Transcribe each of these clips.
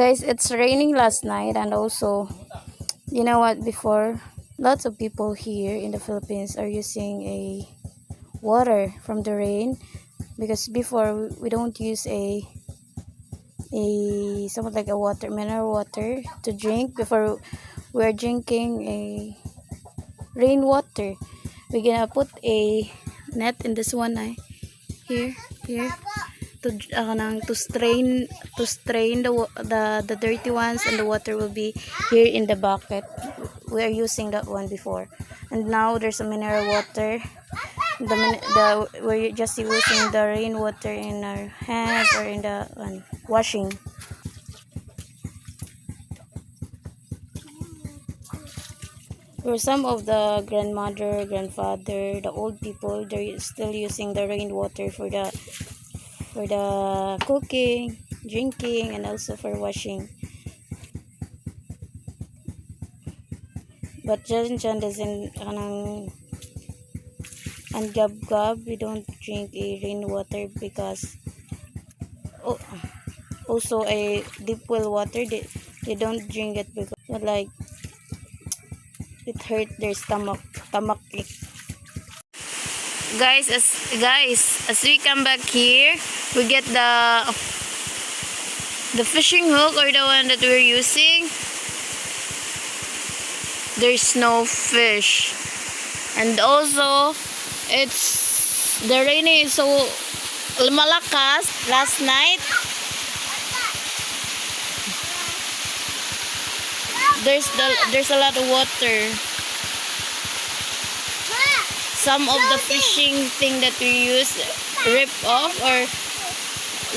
Guys, it's raining last night, and also, you know what, before, lots of people here in the Philippines are using a water from the rain, because before we don't use a something like a water, mineral water to drink. Before, we're drinking a rainwater. We're gonna put a net in this one, here to strain the dirty ones, and the water will be here in the bucket. We are using that one before, and now there's a mineral water. We're just using the rainwater in our hands or in the washing. For some of the grandmother, grandfather, the old people, they're still using the rainwater for the cooking, drinking, and also for washing. But Jan doesn't and gab, we don't drink a rainwater because also a deep well water, they don't drink it because like it hurt their stomach ache. As we come back here, we get the fishing hook, or the one that we're using. There's no fish, and also the raining is so malakas last night. There's a lot of water. Some of the fishing thing that we use rip off, or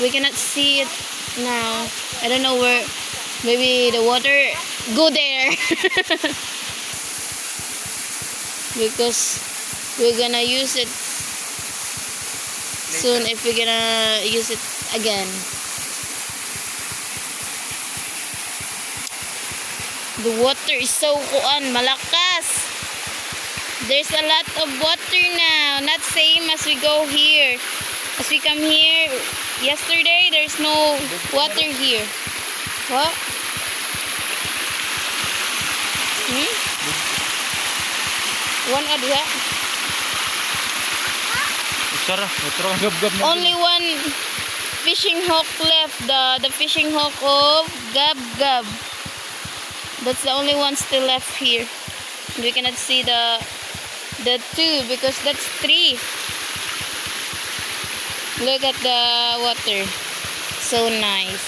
we cannot see it now. I don't know where. Maybe the water go there. Because we're gonna use it soon if we're gonna use it again. The water is so malakas. There's a lot of water now. Not same as we go here. As we come here yesterday, there's no water here. What? One adha. Only one fishing hook left. The fishing hook of Gab. That's the only one still left here. We cannot see the two because that's three. Look at the water. So nice.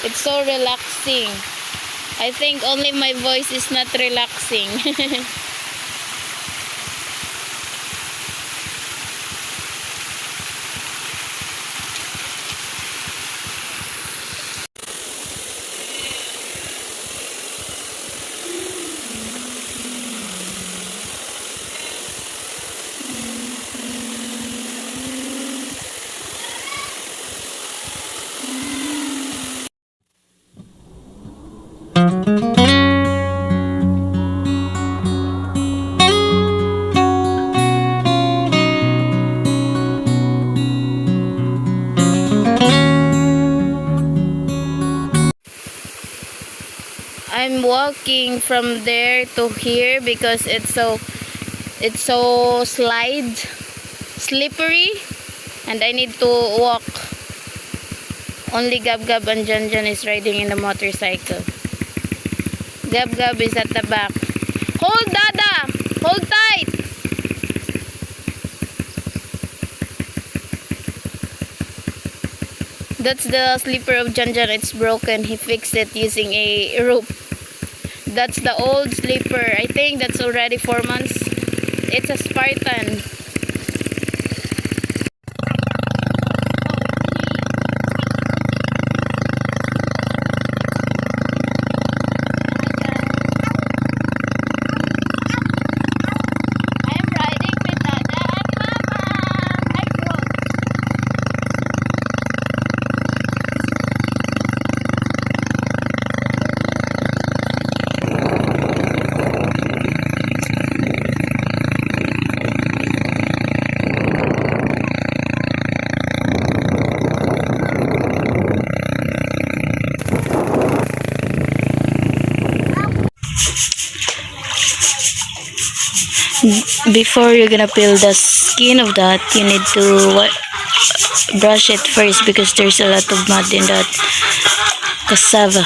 It's so relaxing. I think only my voice is not relaxing. I'm walking from there to here because it's so slippery, and I need to walk. Only Gab and Jan is riding in the motorcycle. Gab is at the back. Hold, Dada! Hold tight! That's the slipper of Jan. It's broken. He fixed it using a rope. That's the old slipper. I think that's already 4 months. It's a Spartan. before you're gonna peel the skin of that, you need to brush it first because there's a lot of mud in that cassava.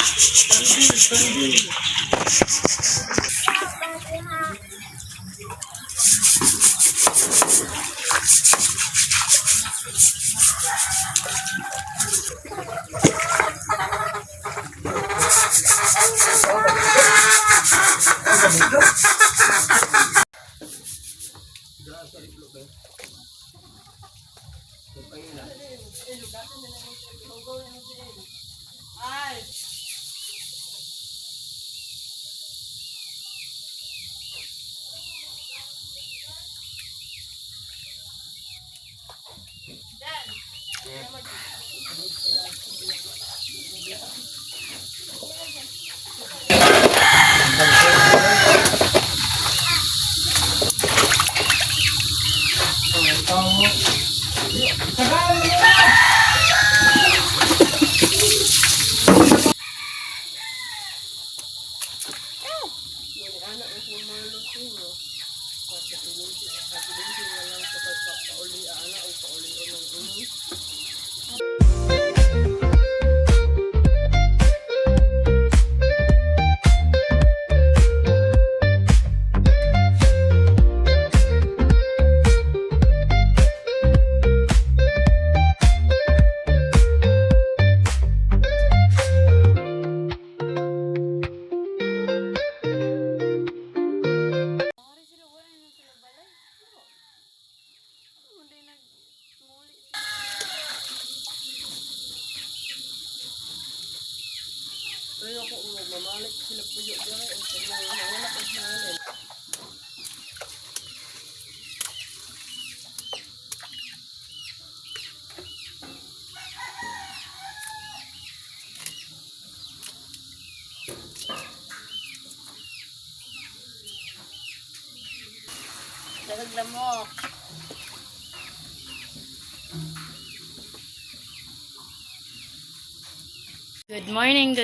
Good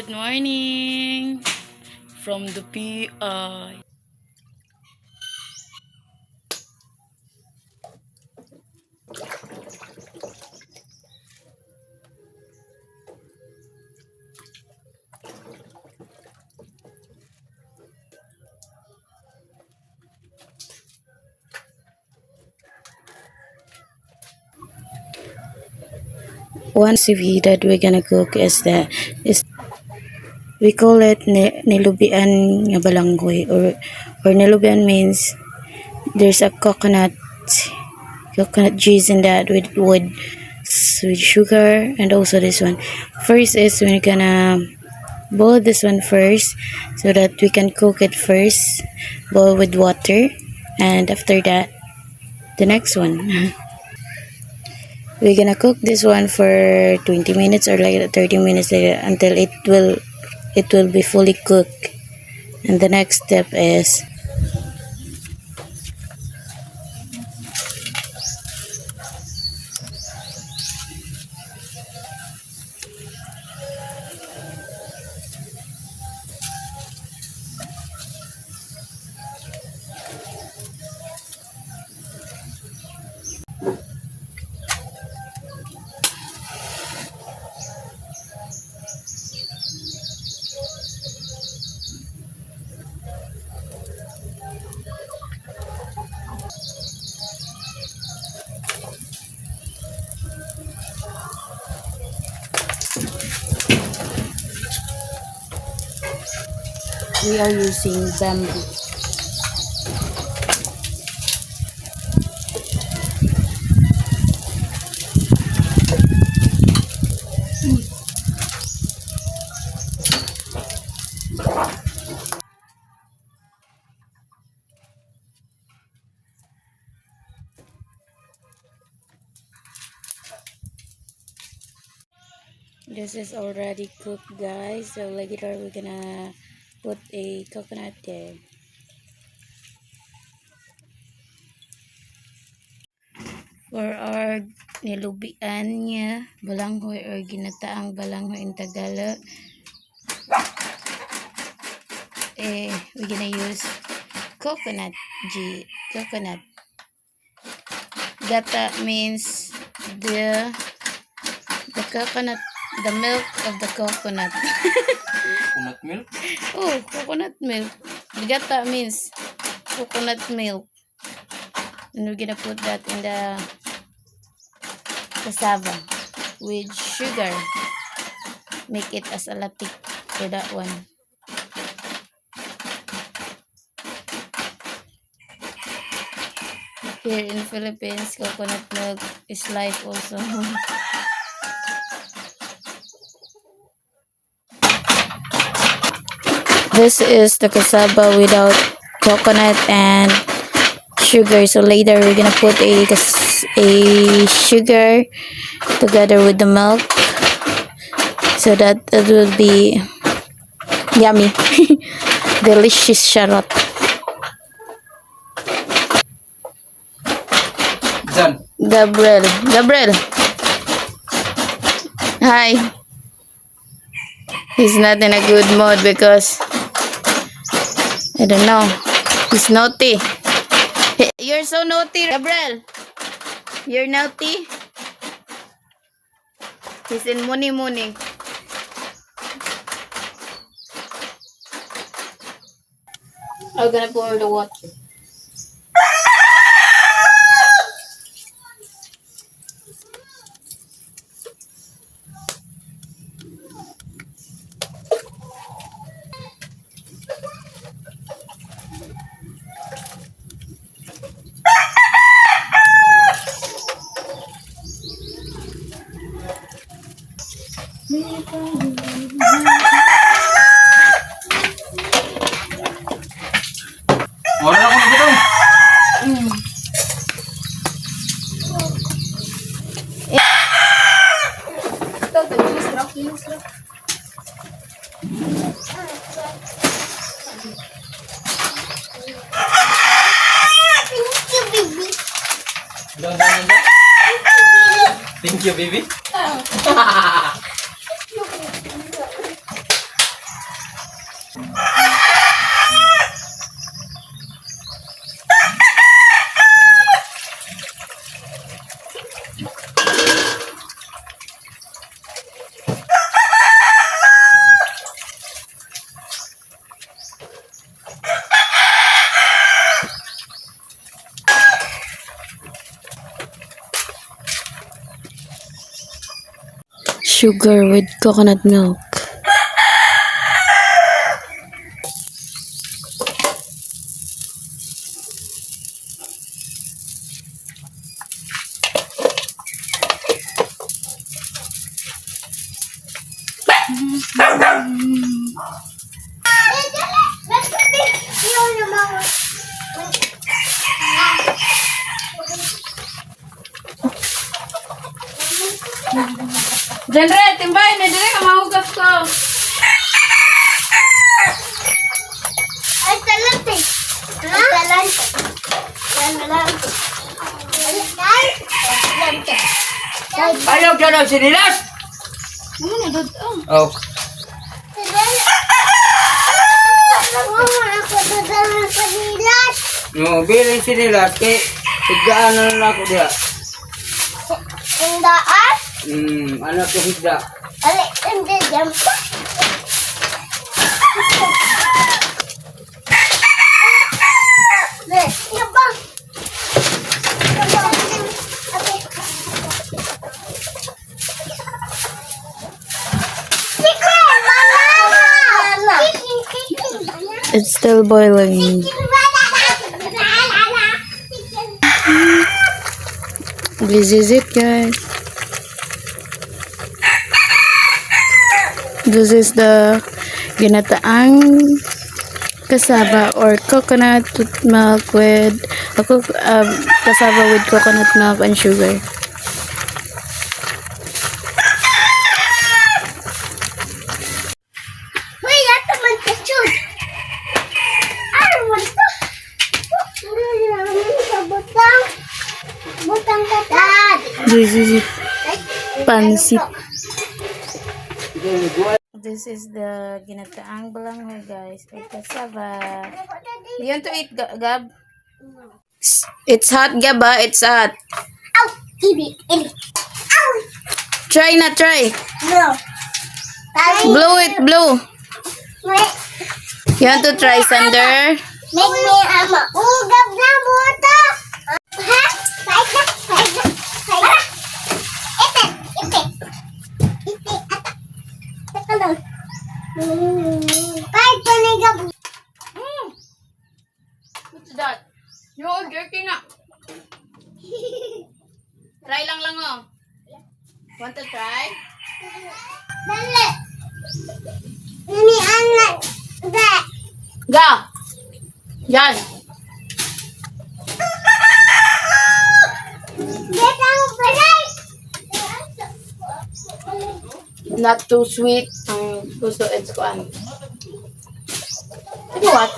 morning from the PI. One recipe that we're gonna cook is we call it nilubian nga balanghoy, or nilubian means there's a coconut juice in that with sugar, and also this one. First is we're gonna boil this one first so that we can cook it first. Boil with water, and after that the next one. We're gonna cook this one for 20 minutes or like 30 minutes later until it will be fully cooked. And the next step is we are using bamboo. This is already cooked, guys, so later we're gonna put a coconut there. For our nilubian niya balanghoy or ginataang balanghoy in Tagalog, we're gonna use coconut. Coconut. Gata means the coconut, the milk of the coconut. Coconut milk? Oh, coconut milk. Gata means coconut milk. And we're gonna put that in the cassava with sugar. Make it as a latte for that one. Here in Philippines, coconut milk is life also. This is the cassava without coconut and sugar. So later we're gonna put a sugar together with the milk, so that it will be yummy, delicious charot. Done. Gabriel, hi. He's not in a good mood because I don't know. He's naughty. You're so naughty, Gabriel. You're naughty. He's in muni. I'm gonna pour the water. Wala na akong gutom. Thank you, baby. Sugar with coconut milk. Genre, timbay na dire ka mahugas ko. Ay, talante. Talante. Ayaw ka daw sinilas? Ano na dito? Oh. No, bilang sinilas kay higdaan na lang ako diha. Indaan? Anak ko higda. Ali, hindi dyan. Yung bang? It's still boiling. This is it, guys. This is the ginataang cassava or coconut milk with cassava with coconut milk and sugar. Uy, yato man ka, Chud. Ano man to? Butang. Butang ka, Dad. This is it. Pansit. This is the ginataang balanghoy, guys, with cassava. You want to eat, Gab? It's hot, Gab, ah. It's hot. Ow! Eat it. Ow! Try na, try. No. Blow it, blow. Wait. You want to try, Sander? Make me ugab na buta. Ha? Ite. Teka lang. Kahit panigab. What's that? No, dirty na. Try lang oh. Want to try? Dali. Ini anak. Da. Ga! Yan. Get ang palay. Not too sweet. Ang gusto it's kuan. Ano what?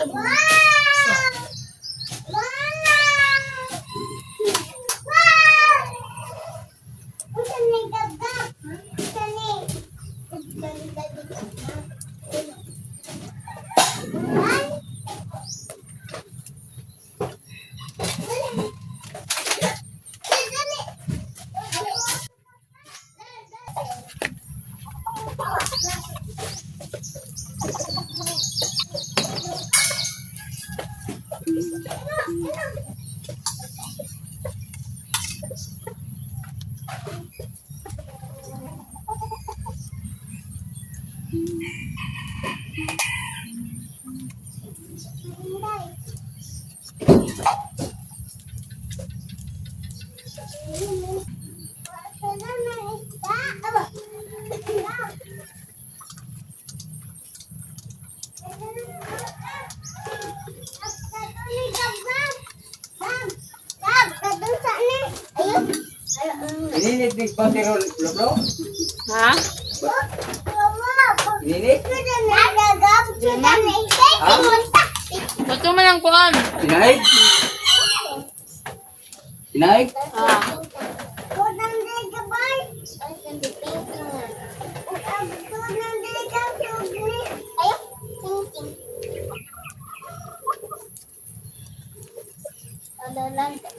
Ininit big pati bro. Ha? Ininit? Gusto mo ng kuan? Inaig? Inaig? Ah. Ada lantai.